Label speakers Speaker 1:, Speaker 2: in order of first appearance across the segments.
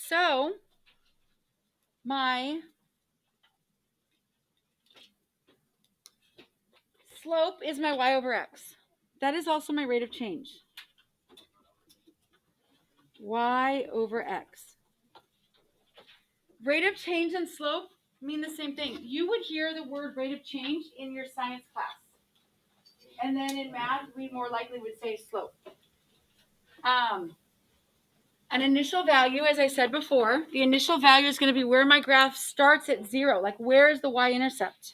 Speaker 1: So my slope is my y over x. That is also my rate of change. Y over x. Rate of change and slope mean the same thing. You would hear the word rate of change in your science class. And then in math, we more likely would say slope. An initial value, as I said before, the initial value is going to be where my graph starts at 0. Like, where is the y-intercept?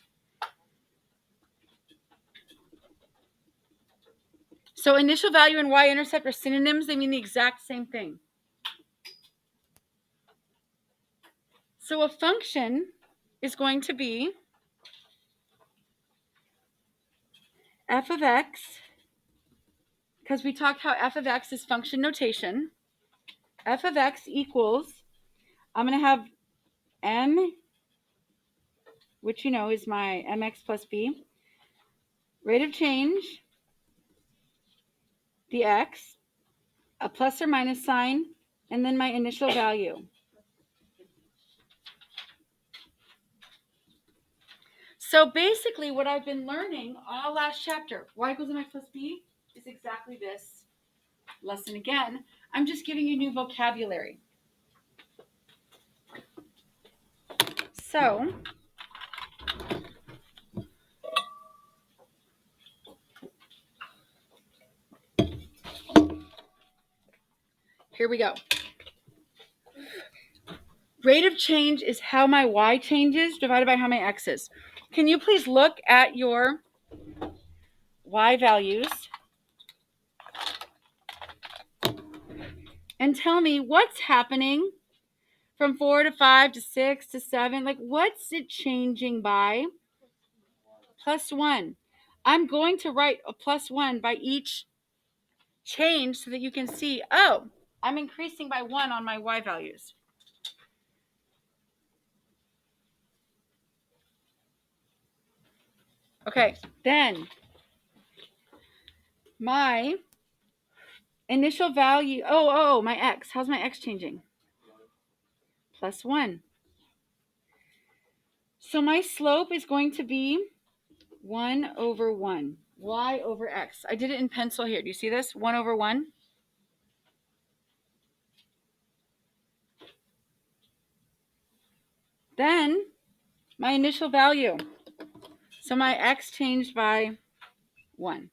Speaker 1: So initial value and y-intercept are synonyms. They mean the exact same thing. So a function is going to be f of x, because we talked how f of x is function notation. F of x equals, I'm going to have m, which you know is my mx plus b, rate of change, the x, a plus or minus sign, and then my initial value. So basically what I've been learning all last chapter, y equals mx plus b, is exactly this lesson again. I'm just giving you new vocabulary. So here we go. Rate of change is how my y changes divided by how my x is. Can you please look at your y values and tell me what's happening from 4 to 5 to 6 to 7? Like, what's it changing by? Plus 1. I'm going to write a plus 1 by each change so that you can see, oh, I'm increasing by 1 on my y values. Okay, then my initial value, my x. How's my x changing? Plus 1. So my slope is going to be 1 over 1. Y over x. I did it in pencil here. Do you see this? 1 over 1. Then my initial value. So my x changed by 1.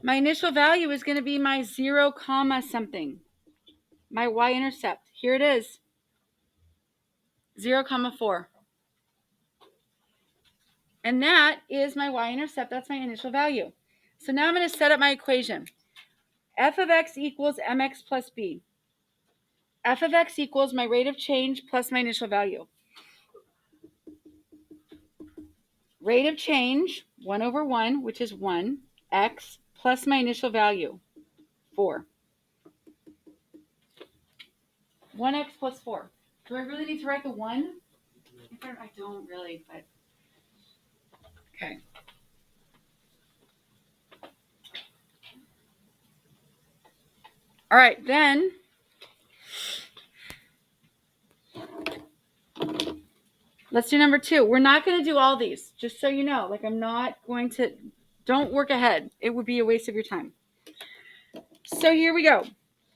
Speaker 1: My initial value is going to be my 0 comma something. My y-intercept. Here it is. 0 comma 4. And that is my y-intercept. That's my initial value. So now I'm going to set up my equation. F of x equals mx plus b. F of x equals my rate of change plus my initial value. Rate of change, 1 over 1, which is 1, x, plus my initial value, 4. 1x plus 4. Do I really need to write the 1? I don't really, but okay. All right, then let's do number 2. We're not going to do all these, just so you know. Like, I'm not going to, don't work ahead. It would be a waste of your time. So here we go.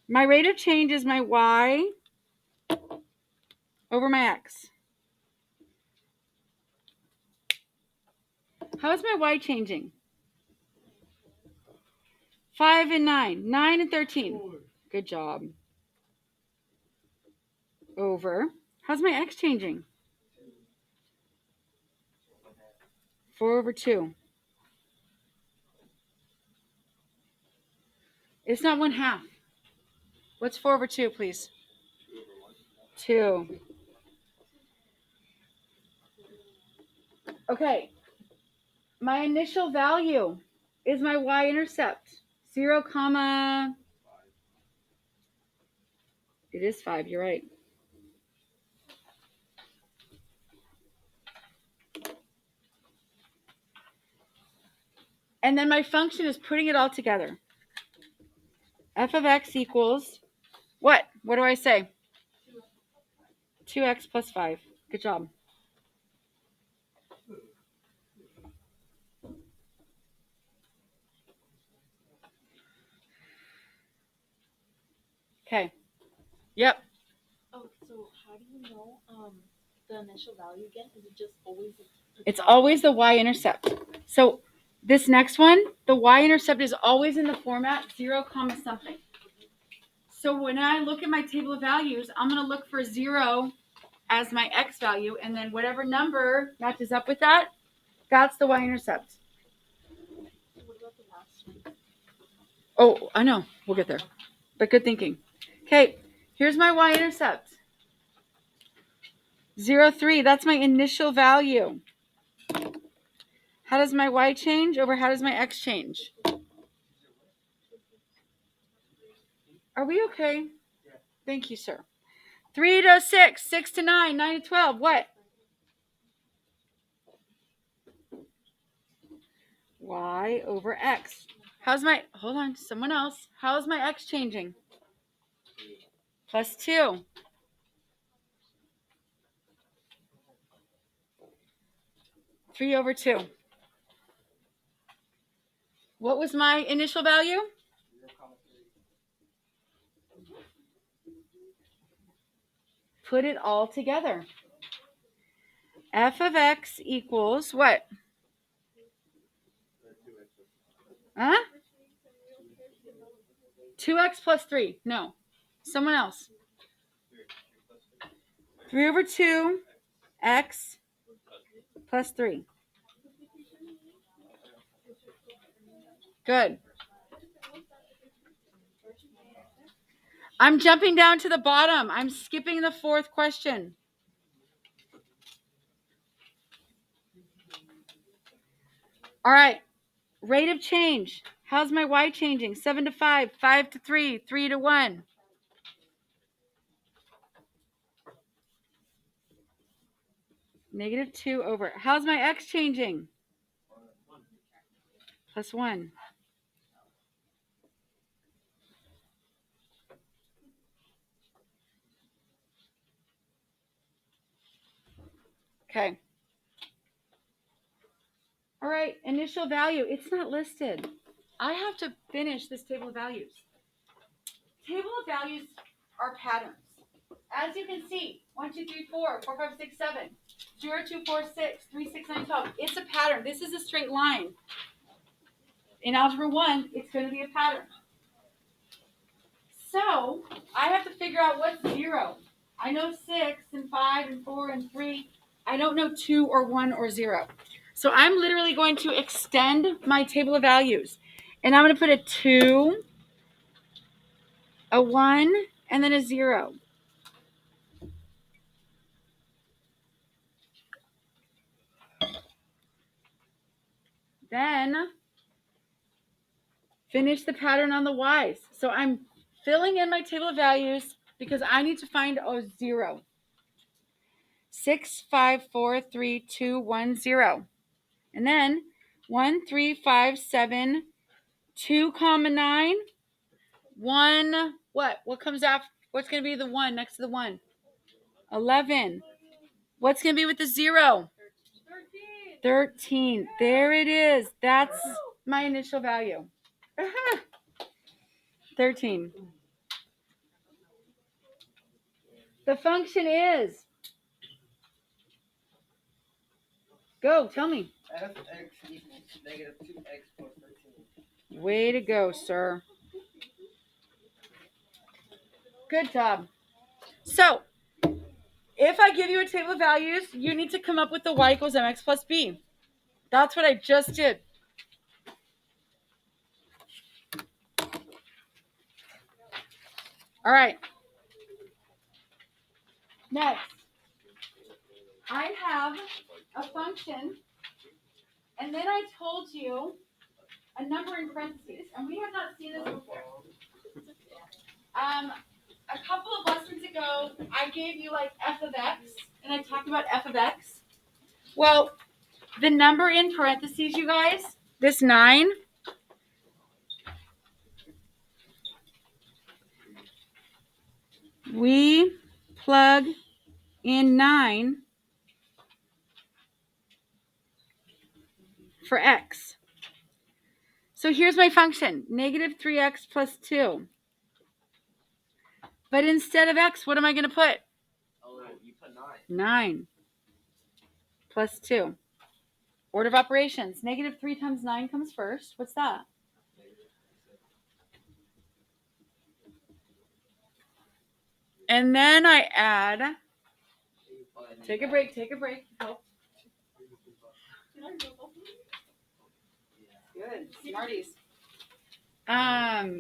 Speaker 1: My rate of change is my y over my x. How is my y changing? 5 and 9. 9 and 13. Good job. Over. How's my x changing? 4 over 2. It's not 1/2. What's 4 over 2, please? 2. Okay. My initial value is my y-intercept. 0 comma. It is 5. You're right. And then my function is putting it all together. F of x equals what? What do I say? 2x plus 5. Good job. Okay. Yep.
Speaker 2: Oh, so how do you know the initial value again? Is it just always?
Speaker 1: It's always the y-intercept. So this next one, the y-intercept is always in the format 0 comma something. So when I look at my table of values, I'm going to look for 0 as my x value, and then whatever number matches up with that, that's the y-intercept.
Speaker 2: What about the last one?
Speaker 1: Oh, I know. We'll get there. But good thinking. Okay, here's my y-intercept. 0, 3. That's my initial value. How does my y change over how does my x change? Are we okay? Thank you, sir. 3 to 6, 6 to 9, 9 to 12. What? Y over x. How's my, hold on, someone else. How's my x changing? Plus 2. Three over 2. What was my initial value? Put it all together. F of x equals what? Huh? 2x plus 3. No. Someone else. 3 over 2 x plus 3. Good. I'm jumping down to the bottom. I'm skipping the fourth question. All right. Rate of change. How's my y changing? 7 to 5, 5 to 3, 3 to 1. Negative 2 over. How's my x changing? Plus 1. Okay. All right. Initial value. It's not listed. I have to finish this table of values. Table of values are patterns. As you can see, 1, 2, 3, 4, 4, 5, 6, 7, 0, 2, 4, 6, 3, 6, 9, 12. It's a pattern. This is a straight line. In Algebra 1, it's going to be a pattern. So I have to figure out what's 0. I know 6 and 5 and 4 and 3. I don't know 2 or 1 or 0. So I'm literally going to extend my table of values. And I'm going to put a 2, a 1, and then a 0. Then finish the pattern on the y's. So I'm filling in my table of values because I need to find a 0. 6, 5, 4, 3, 2, 1, 0. And then 1, 3, 5, 7, 2 comma 9, 1, what? What comes after? What's going to be the 1 next to the 1? 11. What's going to be with the 0? 13. There it is. That's my initial value. 13. The function is. Go, tell me.
Speaker 3: Fx equals negative 2x plus 13.
Speaker 1: Way to go, sir. Good job. So, if I give you a table of values, you need to come up with the y equals mx plus b. That's what I just did. All right. Next, I have a function, and then I told you a number in parentheses, and we have not seen this before. A couple of lessons ago, I gave you like f of x, and I talked about f of x. Well, the number in parentheses, you guys, this 9, we plug in 9 for x. So here's my function, negative 3x plus 2. But instead of x, what am I going to put?
Speaker 3: Oh, you put 9.
Speaker 1: 9 plus 2. Order of operations. Negative 3 times 9 comes first. What's that? And then I add. Take a break. Help. Good. Smarties.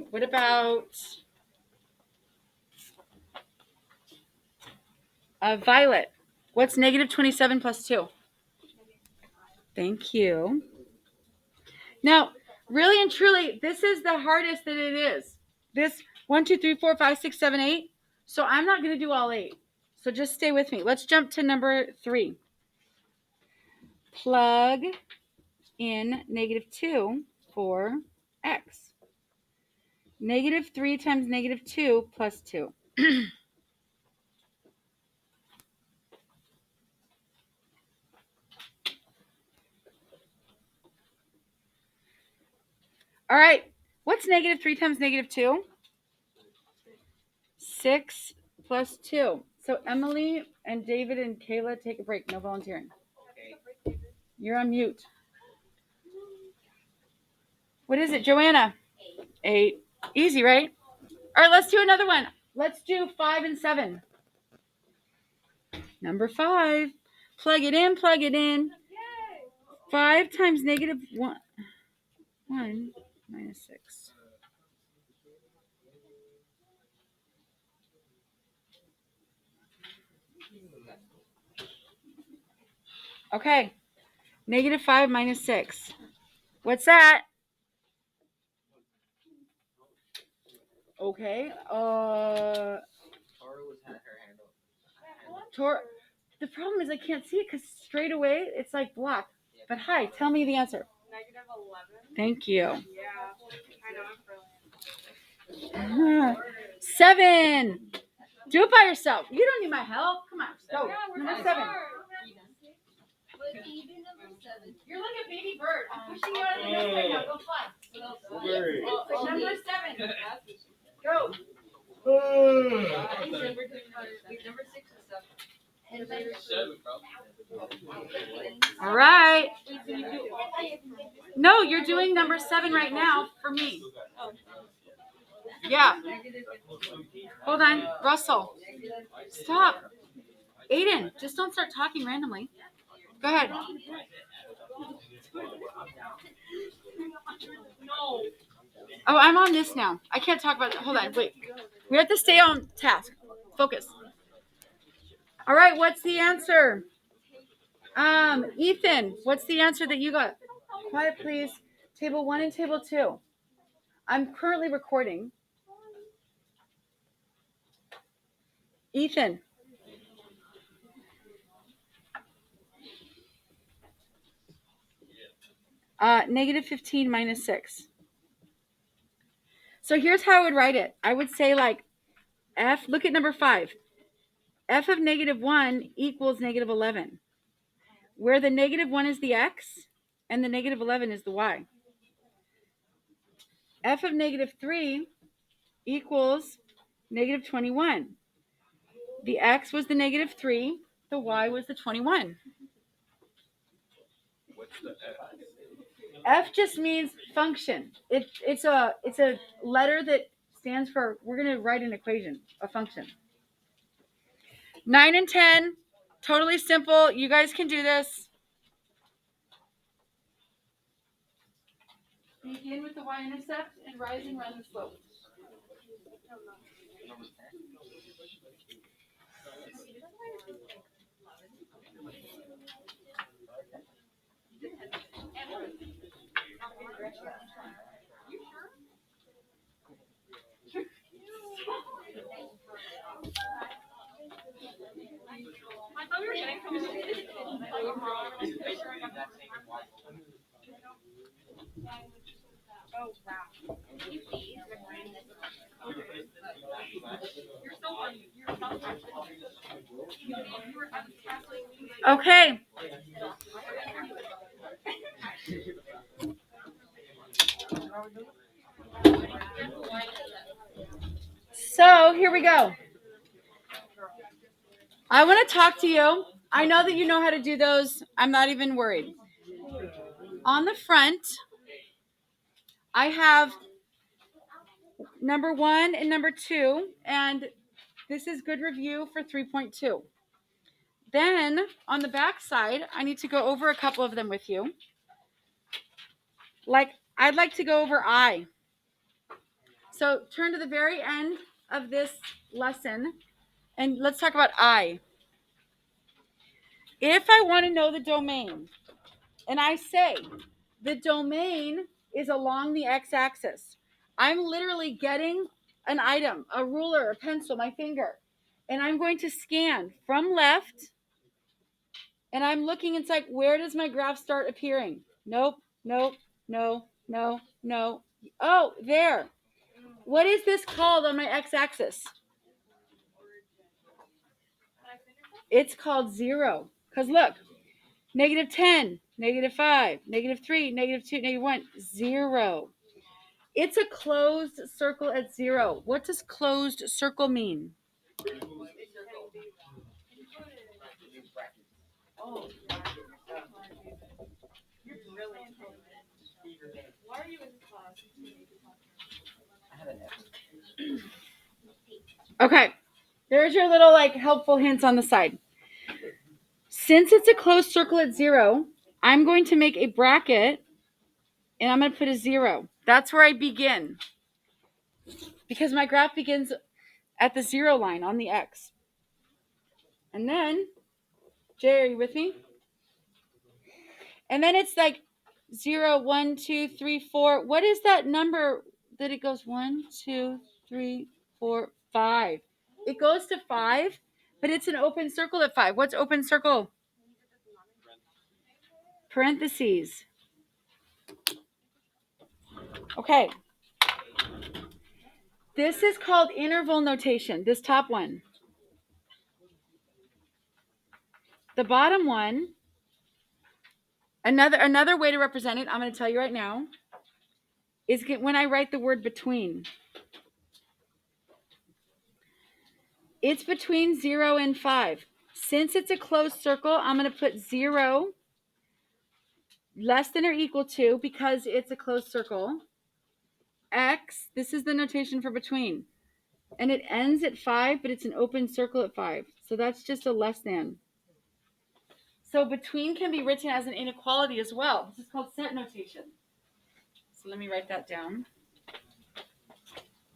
Speaker 1: What about Violet? What's negative 27 plus 2? Thank you. Now, really and truly, this is the hardest that it is. This 1, 2, 3, 4, 5, 6, 7, 8. So I'm not going to do all 8. So just stay with me. Let's jump to number 3. Plug in negative 2 for x. Negative 3 times negative 2 plus 2. All right. What's negative 3 times negative 2? 6 plus 2. So Emily and David and Kayla, take a break. No volunteering. You're on mute. What is it, Joanna? 8. Easy, right? All right, let's do another one. Let's do 5 and 7. Number 5. Plug it in. 5 times negative 1 minus 6. Okay. Negative 5 minus 6. What's that? Okay.
Speaker 3: Tara was had her hand up.
Speaker 1: The problem is I can't see it because straight away it's like black. But hi, tell me the answer.
Speaker 2: Negative 11.
Speaker 1: Thank you.
Speaker 2: Yeah. I know, I'm brilliant.
Speaker 1: 7. Do it by yourself. You don't need my help. Come on. Go. Number 7. You're like a baby bird. I'm pushing you out of the nest right now. Go fly. Number 7. Go.
Speaker 3: Number 6 and 7. 7,
Speaker 1: All right. No, you're doing number 7 right now for me. Yeah. Hold on. Russell. Stop. Aiden, just don't start talking randomly. Go ahead. Oh, I'm on this now. I can't talk about it. Hold on. Wait. We have to stay on task. Focus. All right. What's the answer? Ethan, what's the answer that you got? Quiet, please. Table 1 and table 2. I'm currently recording. Ethan. Negative 15 minus 6. So here's how I would write it. I would say like F, look at number 5. F of negative 1 equals negative 11. Where the negative 1 is the x and the negative 11 is the y. F of negative 3 equals negative 21. The x was the negative 3. The y was the 21.
Speaker 4: What's the
Speaker 1: F just means function. It's a letter that stands for, we're going to write an equation, a function. 9 and 10, totally simple. You guys can do this. Begin with the y-intercept and rise and run the slope.
Speaker 2: I thought we were getting Oh, wow. You're so
Speaker 1: Okay. So here we go. I want to talk to you. I know that you know how to do those. I'm not even worried. On the front, I have number 1 and number 2, and this is good review for 3.2. Then on the back side, I need to go over a couple of them with you. Like, I'd like to go over I. So turn to the very end of this lesson and let's talk about I. If I want to know the domain, and I say the domain is along the x-axis, I'm literally getting an item, a ruler, a pencil, my finger, and I'm going to scan from left, and I'm looking, it's like, where does my graph start appearing? Nope, nope, no, no, no. Oh, there. What is this called on my x-axis? It's called 0. Because look, -10, -5, -3, -2, -1, 0. It's a closed circle at 0. What does closed circle mean? Okay, there's your little like helpful hints on the side. Since it's a closed circle at 0, I'm going to make a bracket and I'm going to put a 0. That's where I begin. Because my graph begins at the 0 line on the x. And then, Jay, are you with me? And then it's like 0, 1, 2, 3, 4. What is that number that it goes 1, 2, 3, 4, 5? It goes to 5, but it's an open circle at 5. What's open circle? Parentheses. Okay. This is called interval notation, this top one. The bottom one, another way to represent it, I'm going to tell you right now, is when I write the word between. It's between 0 and 5. Since it's a closed circle, I'm going to put 0 less than or equal to, because it's a closed circle, x, this is the notation for between. And it ends at 5, but it's an open circle at 5. So that's just a less than. So between can be written as an inequality as well. This is called set notation. So let me write that down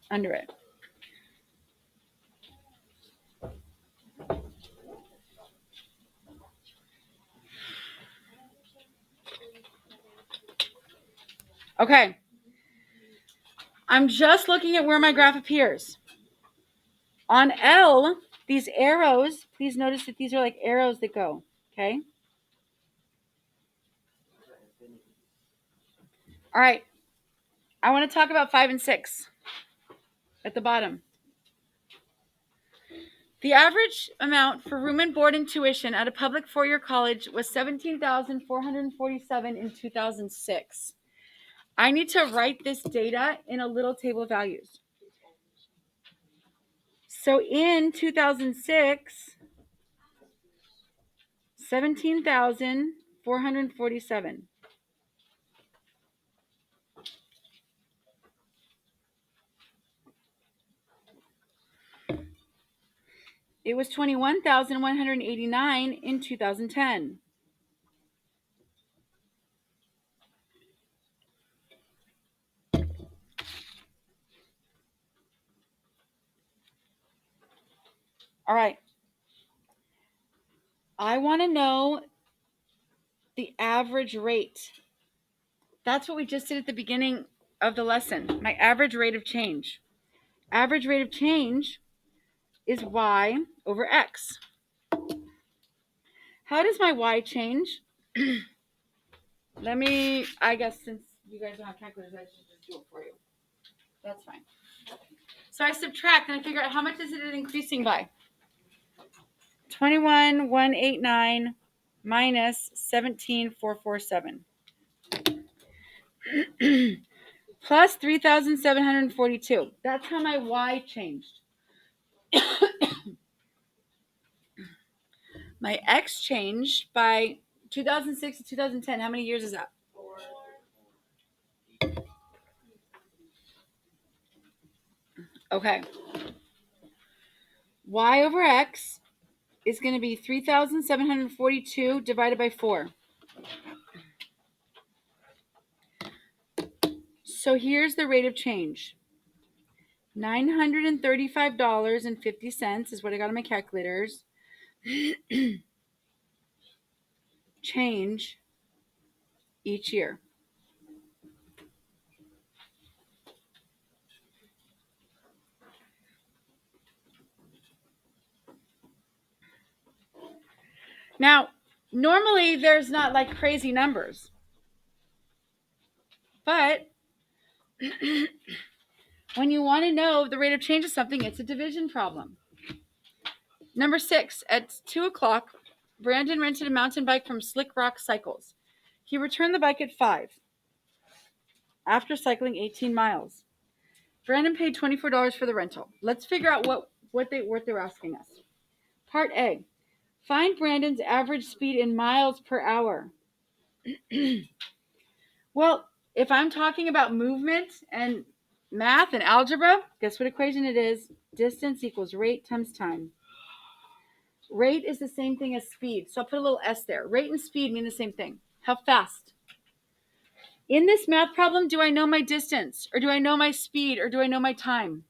Speaker 1: under it. Okay. I'm just looking at where my graph appears. On L, these arrows, please notice that these are like arrows that go, okay? All right. I want to talk about 5 and 6 at the bottom. The average amount for room and board and tuition at a public four-year college was $17,447 in 2006. I need to write this data in a little table of values. So in 2006, 17,447. It was 21,189 in 2010. All right. I want to know the average rate. That's what we just did at the beginning of the lesson. My average rate of change. Average rate of change is y over x. How does my y change? I guess since you guys don't have calculators, I should just do it for you. That's fine. So I subtract and I figure out how much is it increasing by. 21,189 minus 17,447 plus 3,742. That's how my Y changed. My X changed by 2006 to 2010. How many years is that?
Speaker 2: 4.
Speaker 1: Okay. Y over X is going to be 3,742 divided by 4. So here's the rate of change. $935.50 is what I got on my calculators. Change each year. Now, normally there's not like crazy numbers, but when you want to know the rate of change of something, it's a division problem. Number 6, at 2 o'clock, Brandon rented a mountain bike from Slick Rock Cycles. He returned the bike at 5 after cycling 18 miles. Brandon paid $24 for the rental. Let's figure out what they were asking us. Part A. Find Brandon's average speed in miles per hour. Well, if I'm talking about movement and math and algebra, guess what equation it is? Distance equals rate times time. Rate is the same thing as speed, so I'll put a little S there. Rate and speed mean the same thing. How fast? In this math problem, do I know my distance, or do I know my speed, or do I know my time?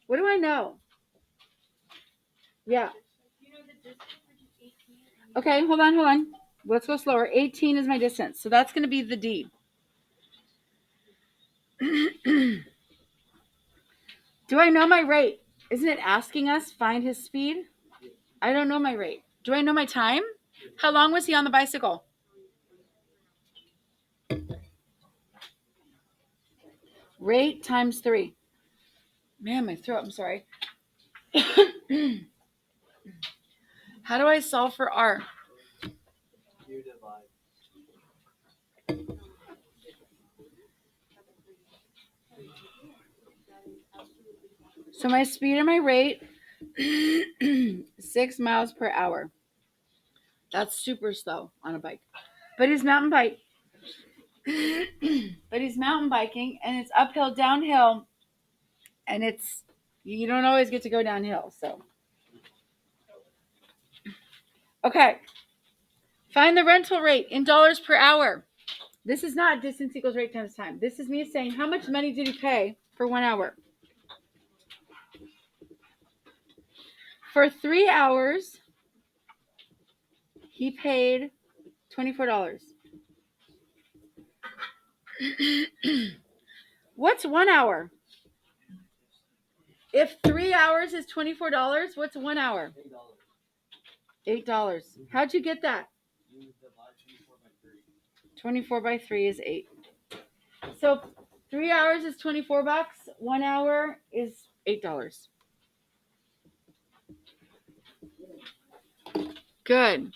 Speaker 1: What do I know? Yeah.
Speaker 2: You know the distance, which is 18.
Speaker 1: Okay, hold on. Let's go slower. 18 is my distance, so that's going to be the D. Do I know my rate? Isn't it asking us find his speed? I don't know my rate. Do I know my time? How long was he on the bicycle? Rate times 3. Man, my throat, I'm sorry. How do I solve for R?
Speaker 3: You divide.
Speaker 1: So my speed and my rate, 6 miles per hour. That's super slow on a bike. But he's mountain bike. But he's mountain biking, and it's uphill, downhill, and you don't always get to go downhill. So, okay. Find the rental rate in dollars per hour. This is not distance equals rate times time. This is me saying how much money did he pay for 1 hour? For 3 hours, he paid $24. What's 1 hour? If 3 hours is $24, what's 1 hour? $8. How'd you get that?
Speaker 3: You divide 24 by 3.
Speaker 1: 24 by 3 is 8. So 3 hours is $24. 1 hour is $8. Good.